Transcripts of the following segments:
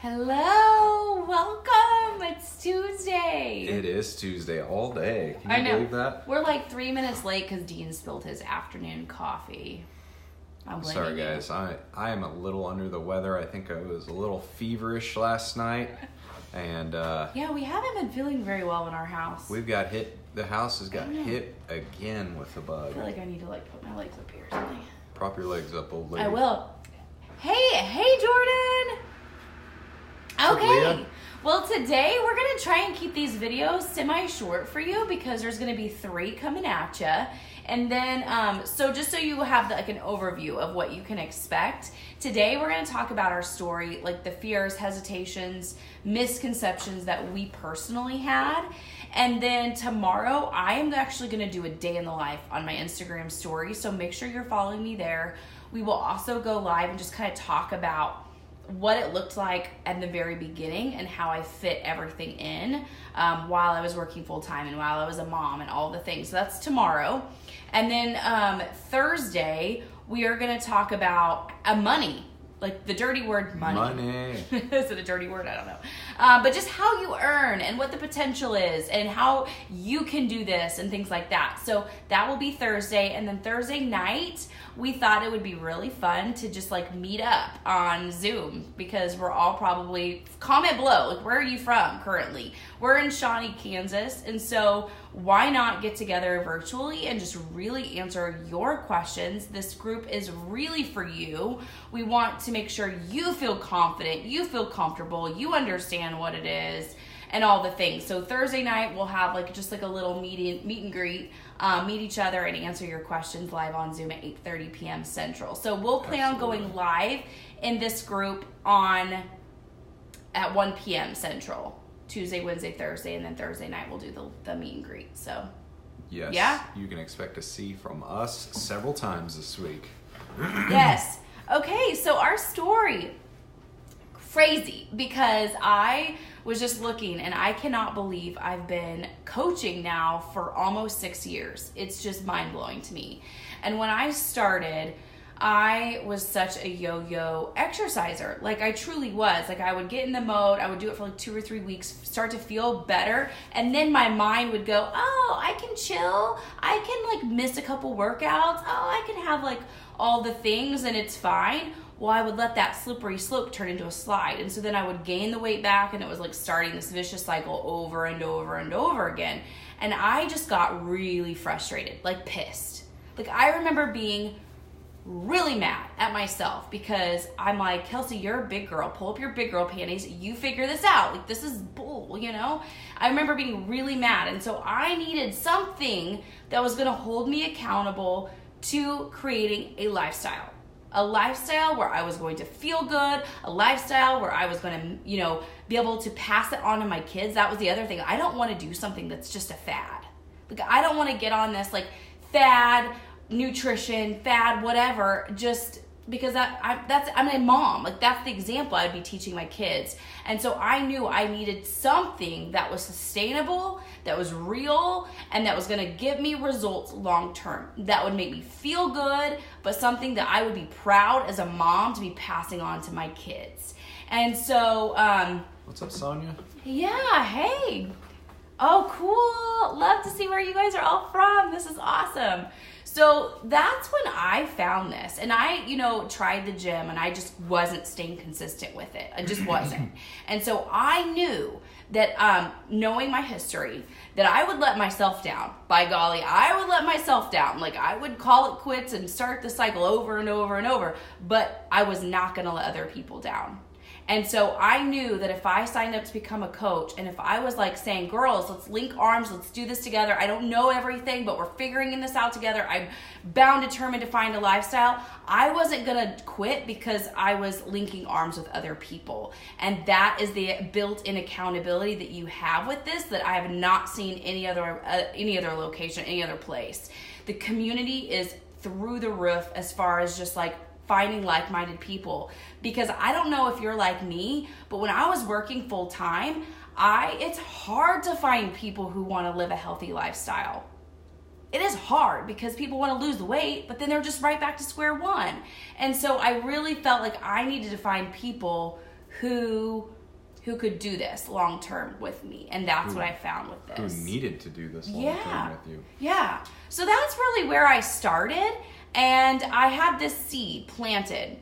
Hello, welcome. It's Tuesday. It is Tuesday all day. Can I you know. believe that? We're like 3 minutes late because Dean spilled his afternoon coffee. I'm blaming Sorry, you. guys. I am a little under the weather. I think I was a little feverish last night, and Yeah, we haven't been feeling very well in our house. we've got hit. The house has got hit again with a I bug. feel like I need to put my legs up here or something. Prop your legs up, old lady. I will. Hey, Jordan. Okay. Leah? Well, today we're going to try and keep these videos semi-short for you because there's going to be 3 coming at you. And then, so just so you have an overview of what you can expect, today we're going to talk about our story, like the fears, hesitations, misconceptions that we personally had. And then tomorrow, I am actually going to do a day in the life on my Instagram story. So make sure you're following me there. We will also go live and just kind of talk about what it looked like at the very beginning and how I fit everything in while I was working full time and while I was a mom and all the things. So that's tomorrow. And then Thursday, we are going to talk about money. Like the dirty word money. Money. Is it a dirty word? I don't know. But just how you earn and what the potential is and how you can do this and things like that. So that will be Thursday. And then Thursday night, we thought it would be really fun to just meet up on Zoom because we're all probably, comment below, where are you from currently? We're in Shawnee, Kansas. And so why not get together virtually and just really answer your questions? This group is really for you. We want to make sure you feel confident, you feel comfortable, you understand what it is and all the things. So Thursday night we'll have a little meet and greet, meet each other and answer your questions live on Zoom at 8:30 p.m. Central. So we'll plan on going live in this group at 1 p.m. Central. Tuesday, Wednesday, Thursday, and then Thursday night we'll do the meet and greet. So Yes. Yeah? You can expect to see from us several times this week. yes. Okay, so our story, crazy, because I was just looking and I cannot believe I've been coaching now for almost 6 years. It's just mind-blowing to me. And when I started, I was such a yo-yo exerciser. I truly was. I would get in the mode, I would do it for 2 or 3 weeks, start to feel better, and then my mind would go, oh, I can chill, I can miss a couple workouts, oh, I can have all the things and it's fine. Well, I would let that slippery slope turn into a slide. And so then I would gain the weight back and it was starting this vicious cycle over and over and over again. And I just got really frustrated, pissed. I remember being really mad at myself because I'm like, Kelsey, you're a big girl. Pull up your big girl panties. You figure this out. This is bull, I remember being really mad. And so I needed something that was going to hold me accountable to creating a lifestyle. A lifestyle where I was going to feel good, a lifestyle where I was going to, be able to pass it on to my kids. That was the other thing. I don't want to do something that's just a fad. I don't want to get on this fad nutrition, fad, whatever, just because I'm a mom. That's the example I'd be teaching my kids. And so I knew I needed something that was sustainable, that was real, and that was going to give me results long term. That would make me feel good, but something that I would be proud as a mom to be passing on to my kids. And so What's up, Sonia? yeah, hey. Oh, cool. Love to see where you guys are all from. This is awesome. So that's when I found this. And I, tried the gym and I just wasn't staying consistent with it. I just wasn't. And so I knew that knowing my history, that I would let myself down. By golly, I would let myself down. I would call it quits and start the cycle over and over and over. But I was not going to let other people down. And so I knew that if I signed up to become a coach and if I was saying, girls, let's link arms, let's do this together. I don't know everything, but we're figuring this out together. I'm bound, determined to find a lifestyle. I wasn't going to quit because I was linking arms with other people. And that is the built-in accountability that you have with this that I have not seen any other location, any other place. The community is through the roof as far as just finding like-minded people, because I don't know if you're like me, but when I was working full-time, it's hard to find people who want to live a healthy lifestyle. It is hard because people want to lose the weight, but then they're just right back to square one. And so I really felt like I needed to find people who could do this long term with me. And that's what I found with this. Who needed to do this long term with you. Yeah. So that's really where I started. And I had this seed planted.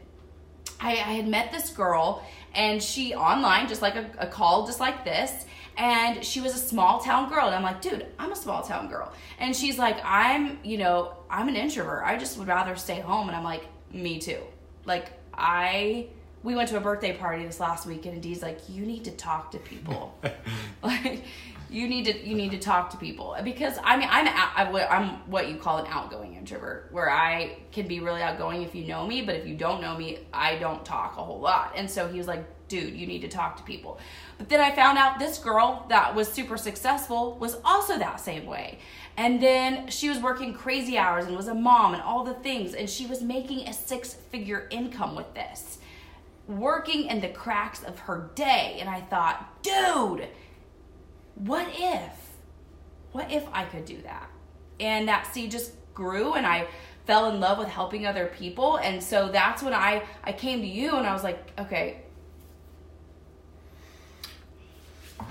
I had met this girl, and she online, just like a call just like this, and she was a small town girl. And I'm like, dude, I'm a small town girl. And she's like, I'm an introvert. I just would rather stay home. And I'm like, me too. Like, we went to a birthday party this last week, and Dee's like, you need to talk to people. Like, you need to talk to people. Because I'm what you call an outgoing introvert, where I can be really outgoing if you know me, but if you don't know me, I don't talk a whole lot. And so he was like, dude, you need to talk to people. But then I found out this girl that was super successful was also that same way. And then she was working crazy hours and was a mom and all the things, and she was making a 6-figure income with this, working in the cracks of her day. And I thought, dude, what if I could do that? And that seed just grew, and I fell in love with helping other people. And so that's when I came to you, and I was like, okay,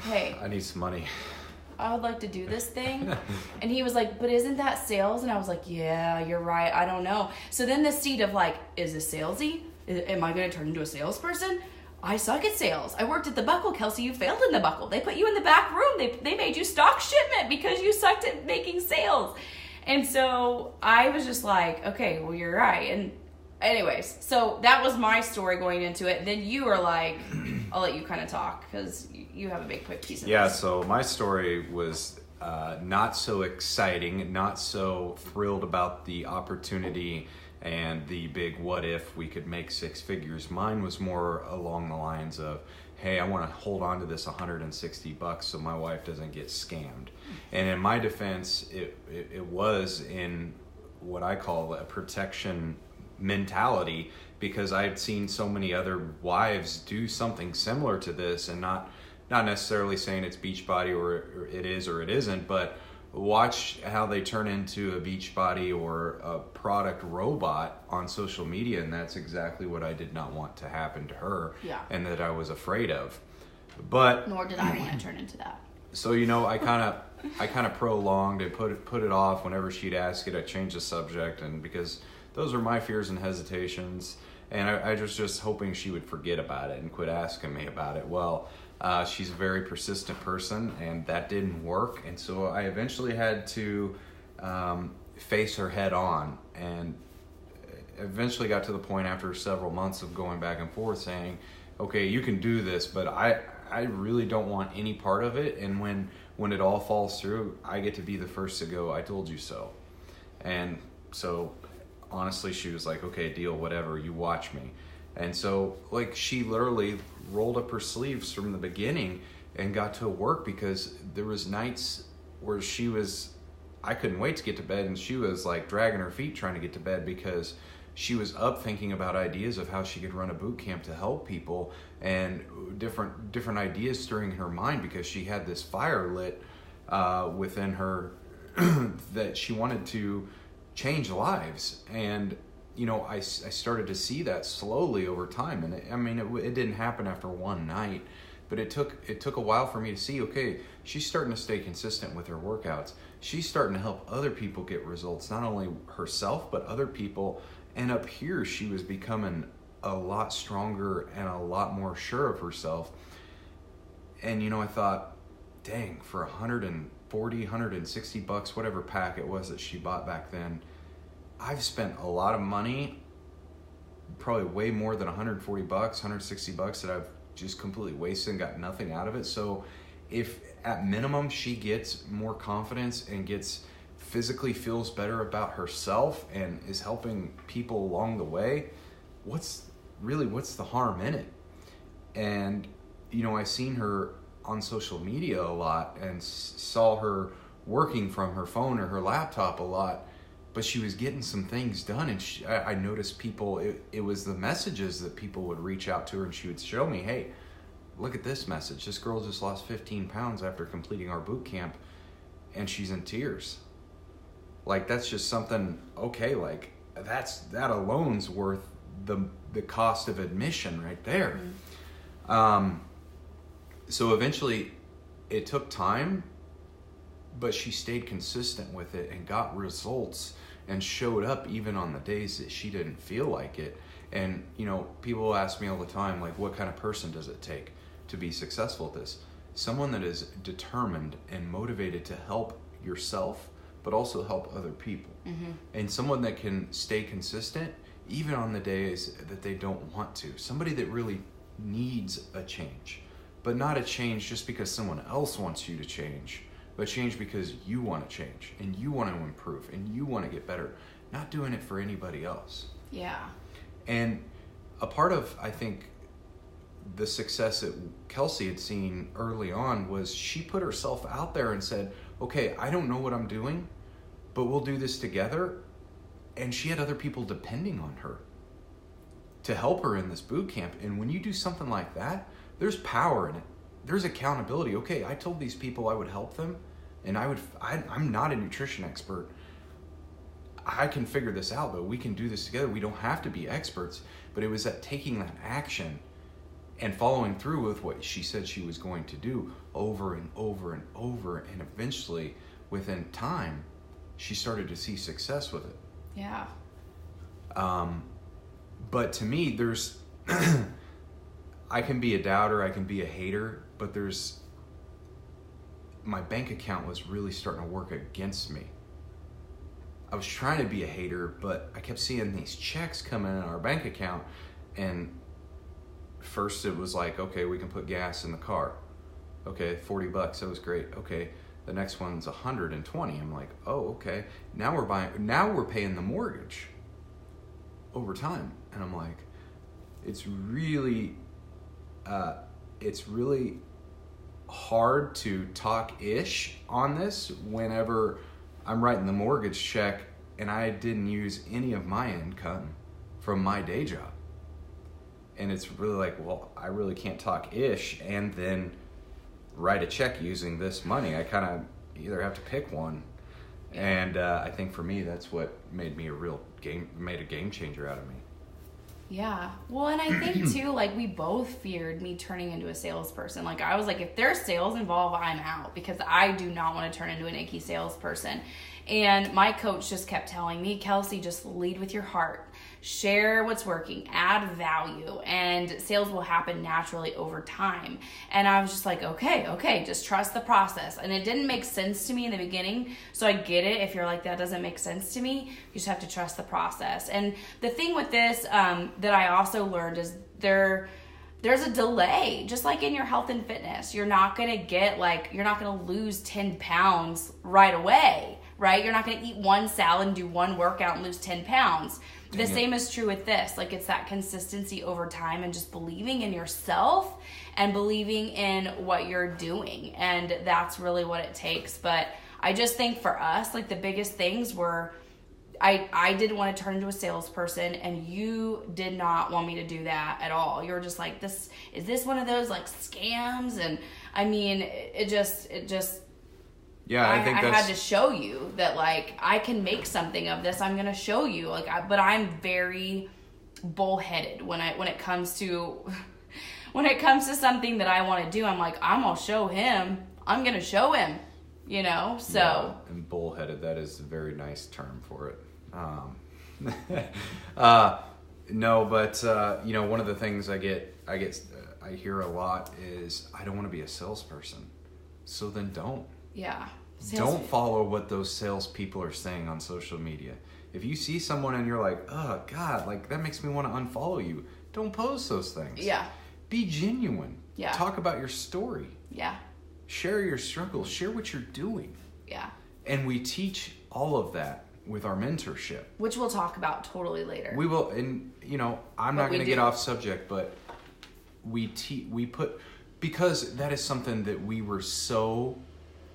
hey, I need some money. I would like to do this thing. And he was like, but isn't that sales? And I was like, yeah, you're right. I don't know. So then the seed of like, is this salesy? Am I going to turn into a salesperson? I suck at sales. I worked at the Buckle. Kelsey, you failed in the Buckle. They put you in the back room. They made you stock shipment because you sucked at making sales. And so I was just like, okay, well, you're right. And anyways, so that was my story going into it. Then you were like, I'll let you kind of talk because you have a big quick piece of this. Yeah, so my story was not so exciting, not so thrilled about the opportunity and the big what if we could make 6 figures. Mine was more along the lines of, hey, I want to hold on to this $160 so my wife doesn't get scammed. And in my defense, it was in what I call a protection mentality, because I'd seen so many other wives do something similar to this, and not necessarily saying it's Beachbody or it is or it isn't, but watch how they turn into a Beachbody or a product robot on social media, and that's exactly what I did not want to happen to her. Yeah. And that I was afraid of. But nor did I want to turn into that. So I kind of prolonged and put it off. Whenever she'd ask it, I changed the subject, and because those are my fears and hesitations, and I was just hoping she would forget about it and quit asking me about it. Well, she's a very persistent person, and that didn't work. And so I eventually had to face her head on, and eventually got to the point after several months of going back and forth saying, okay, you can do this, but I really don't want any part of it. And when it all falls through, I get to be the first to go, I told you so. And so honestly, she was like, okay, deal, whatever, you watch me. And so, like, she literally rolled up her sleeves from the beginning and got to work, because there was nights where I couldn't wait to get to bed, and she was like dragging her feet trying to get to bed, because she was up thinking about ideas of how she could run a boot camp to help people, and different ideas stirring in her mind, because she had this fire lit within her that she wanted to change lives. And I started to see that slowly over time, and it didn't happen after one night, but it took a while for me to see, okay, she's starting to stay consistent with her workouts. She's starting to help other people get results, not only herself but other people. And up here, she was becoming a lot stronger and a lot more sure of herself. And I thought, dang, for $140, $160, whatever pack it was that she bought back then, I've spent a lot of money, probably way more than $140, $160 that I've just completely wasted and got nothing out of it. So if at minimum she gets more confidence and physically feels better about herself and is helping people along the way, what's the harm in it? And I seen her on social media a lot and saw her working from her phone or her laptop a lot, but she was getting some things done. And I noticed people, it was the messages that people would reach out to her, and she would show me, hey, look at this message. This girl just lost 15 pounds after completing our boot camp, and she's in tears. Like, that's just something, okay, like that alone's worth the cost of admission right there. So eventually it took time, but she stayed consistent with it and got results and showed up even on the days that she didn't feel like it. And, you know, people ask me all the time, like, what kind of person does it take to be successful at this? Someone that is determined and motivated to help yourself, but also help other people. Mm-hmm. And someone that can stay consistent even on the days that they don't want to. Somebody that really needs a change, but not a change just because someone else wants you to change, but change because you want to change and you want to improve and you want to get better, not doing it for anybody else. Yeah. And a part of, I think, the success that Kelsey had seen early on was she put herself out there and said, okay, I don't know what I'm doing, but we'll do this together. And she had other people depending on her to help her in this boot camp. And when you do something like that, there's power in it. There's accountability. Okay, I told these people I would help them, and I'm not a nutrition expert. I can figure this out, though. We can do this together. We don't have to be experts, but it was that taking that action and following through with what she said she was going to do over and over and over. And eventually, within time, she started to see success with it. Yeah. But to me, there's, I can be a doubter, I can be a hater, but my bank account was really starting to work against me. I was trying to be a hater, but I kept seeing these checks coming in our bank account, and first it was like, okay, we can put gas in the car. Okay, $40, that was great. Okay, the next one's $120. I'm like, oh, okay. Now we're paying the mortgage over time. And I'm like, it's really hard to talk-ish on this whenever I'm writing the mortgage check and I didn't use any of my income from my day job. And it's really like, well, I really can't talk-ish and then write a check using this money. I kind of either have to pick one. And I think for me, that's what made me made a game changer out of me. Yeah. Well, and I think too, like, we both feared me turning into a salesperson. Like, I was like, if there's sales involved, I'm out, because I do not want to turn into an icky salesperson. And my coach just kept telling me, Kelsey, just lead with your heart. Share what's working, add value, and sales will happen naturally over time. And I was just like, okay, just trust the process. And it didn't make sense to me in the beginning, so I get it. If you're like, that doesn't make sense to me, you just have to trust the process. And the thing with this that I also learned is there's a delay, just like in your health and fitness. You're not going to lose 10 pounds right away, right? You're not going to eat one salad and do one workout and lose 10 pounds. The same is true with this. Like, it's that consistency over time and just believing in yourself and believing in what you're doing. And that's really what it takes. But I just think for us, like, the biggest things were I didn't want to turn into a salesperson, and you did not want me to do that at all. You were just like, is this one of those like scams? And I mean, it just yeah, I think I had to show you that, like, I can make something of this. I'm going to show you, like, but I'm very bullheaded when it comes to something that I want to do. I'm like, I'm going to show him. I'm going to show him, you know? So. Yeah, and bullheaded, that is a very nice term for it. No, but you know, one of the things I hear a lot is, I don't want to be a salesperson. So then don't. Yeah. Don't follow what those salespeople are saying on social media. If you see someone and you're like, oh God, like, that makes me want to unfollow you, don't post those things. Yeah. Be genuine. Yeah. Talk about your story. Yeah. Share your struggles. Share what you're doing. Yeah. And we teach all of that with our mentorship, which we'll talk about totally later. We will, and you know, I'm not going to get off subject, but because that is something that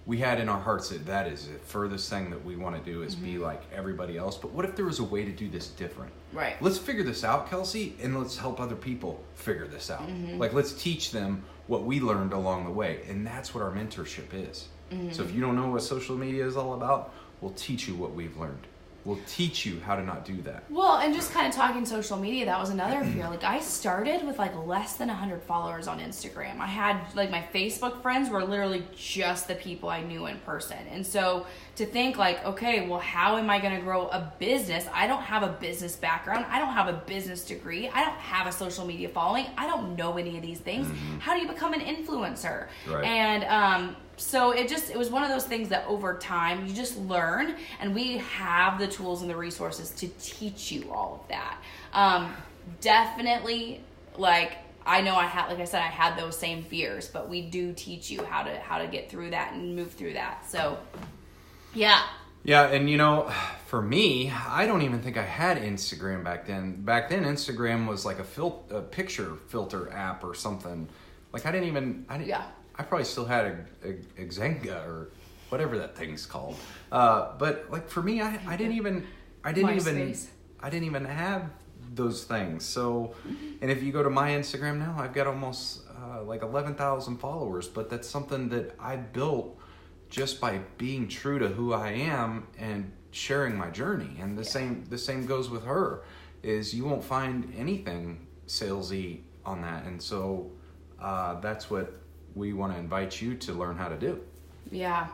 we had in our hearts, that is the furthest thing that we want to do is be like everybody else. But what if there was a way to do this different? Right. Let's figure this out, Kelsey, and let's help other people figure this out. Mm-hmm. Like, let's teach them what we learned along the way. And that's what our mentorship is. Mm-hmm. So if you don't know what social media is all about, we'll teach you what we've learned. will teach you how to not do that. Well, and just kind of talking social media, that was another fear. Like, I started with like less than 100 followers on Instagram. I had like my Facebook friends were literally just the people I knew in person. And so to think like, okay, well, how am I going to grow a business? I don't have a business background. I don't have a business degree. I don't have a social media following. I don't know any of these things. How do you become an influencer? Right. And so it was one of those things that over time you just learn, and we have the tools and the resources to teach you all of that. Definitely, like, I know I had those same fears, but we do teach you how to get through that and move through that. So, yeah. Yeah, and you know, for me, I don't even think I had Instagram back then. Back then, Instagram was like a picture filter app or something. Like, I probably still had a Xanga or whatever that thing's called. But like for me, I didn't even have those things. So, and if you go to my Instagram now, I've got almost like 11,000 followers. But that's something that I built just by being true to who I am and sharing my journey. And the same goes with her. Is you won't find anything salesy on that. And so that's what we want to invite you to learn how to do. Yeah.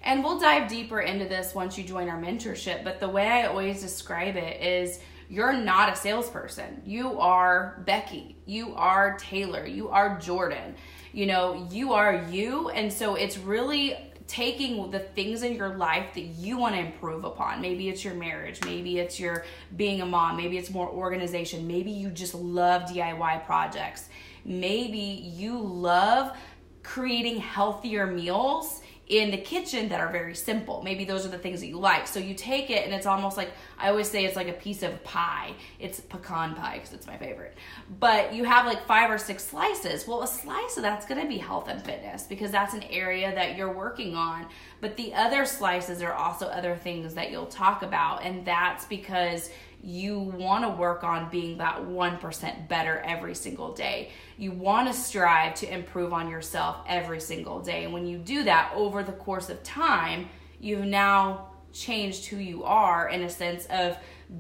And we'll dive deeper into this once you join our mentorship. But the way I always describe it is you're not a salesperson. You are Becky. You are Taylor. You are Jordan. You know, you are you. And so it's really taking the things in your life that you want to improve upon. Maybe it's your marriage. Maybe it's your being a mom. Maybe it's more organization. Maybe you just love DIY projects. Maybe you love creating healthier meals in the kitchen that are very simple. Maybe those are the things that you like. So you take it and it's almost like, I always say it's like a piece of pie. It's pecan pie because it's my favorite. But you have like 5 or 6 slices. Well, a slice of that's going to be health and fitness because that's an area that you're working on. But the other slices are also other things that you'll talk about. And that's because you want to work on being that 1% better every single day. You want to strive to improve on yourself every single day. And when you do that over the course of time, you've now changed who you are in a sense of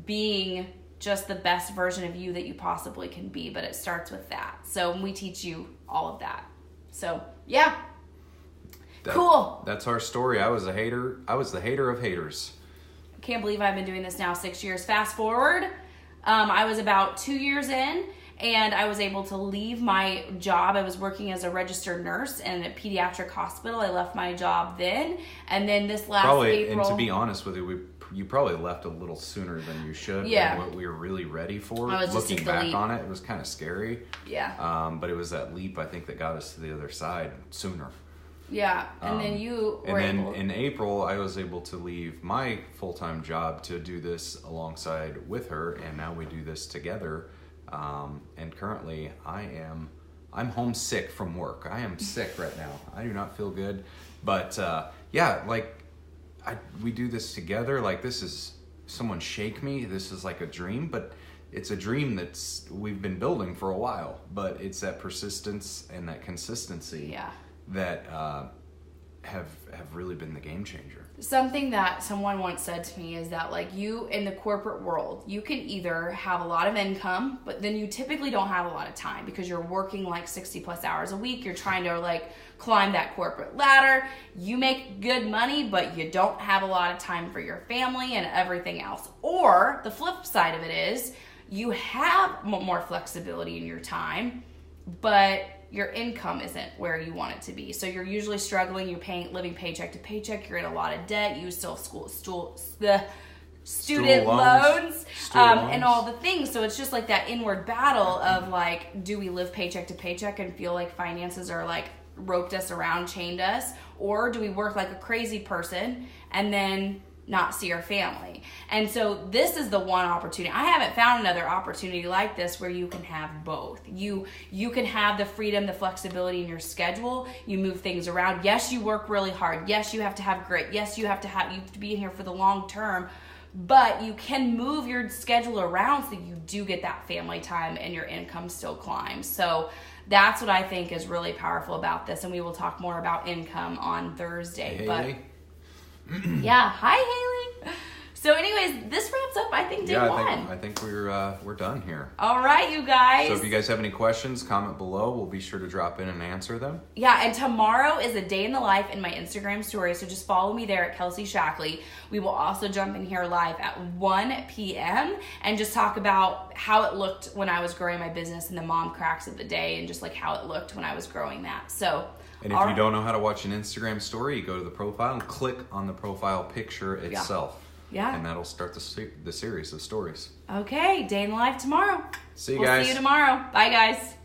being just the best version of you that you possibly can be. But it starts with that. So we teach you all of that. So, yeah. Cool. That's our story. I was the hater of haters. Can't believe I've been doing this now 6 years. Fast forward, I was about 2 years in, and I was able to leave my job. I was working as a registered nurse in a pediatric hospital. I left my job then, and then this last April. And to be honest with you, you probably left a little sooner than you should. Yeah. Than what we were really ready for. I was just looking back on it, it was kind of scary. Yeah. But it was that leap, I think, that got us to the other side sooner. Yeah, and then you were able... in April, I was able to leave my full-time job to do this alongside with her, and now we do this together. And currently, I'm homesick from work. I am sick right now. I do not feel good, but we do this together. Like, this is someone shake me. This is like a dream, but it's a dream we've been building for a while. But it's that persistence and that consistency. Yeah. That have really been the game changer. Something that someone once said to me is that, like, you in the corporate world, you can either have a lot of income, but then you typically don't have a lot of time because you're working like 60 plus hours a week. You're trying to like climb that corporate ladder. You make good money, but you don't have a lot of time for your family and everything else. Or the flip side of it is you have more flexibility in your time, but your income isn't where you want it to be. So you're usually struggling, you're living paycheck to paycheck, you're in a lot of debt, you still have student loans, and all the things. So it's just like that inward battle of like, do we live paycheck to paycheck and feel like finances are like roped us around, chained us, or do we work like a crazy person and then not see our family? And so this is the one opportunity. I haven't found another opportunity like this where you can have both. You can have the freedom, the flexibility in your schedule. You move things around. Yes, you work really hard. Yes, you have to have grit. Yes, you have to be in here for the long term. But you can move your schedule around so you do get that family time and your income still climbs. So that's what I think is really powerful about this. And we will talk more about income on Thursday. Hey, but yeah, hi Haley. So anyways, this wraps up, I think, day one. I think we're done here. All right, you guys. So if you guys have any questions, comment below. We'll be sure to drop in and answer them. Yeah, and tomorrow is a day in the life in my Instagram story, so just follow me there at Kelsey Shackley. We will also jump in here live at 1 p.m. and just talk about how it looked when I was growing my business and the mom cracks of the day and just like how it looked when I was growing that. So, and if you don't know how to watch an Instagram story, you go to the profile and click on the profile picture itself. Yeah. And that'll start the series of stories. Okay, day in the life tomorrow. See you We'll guys. see you tomorrow. Bye, guys.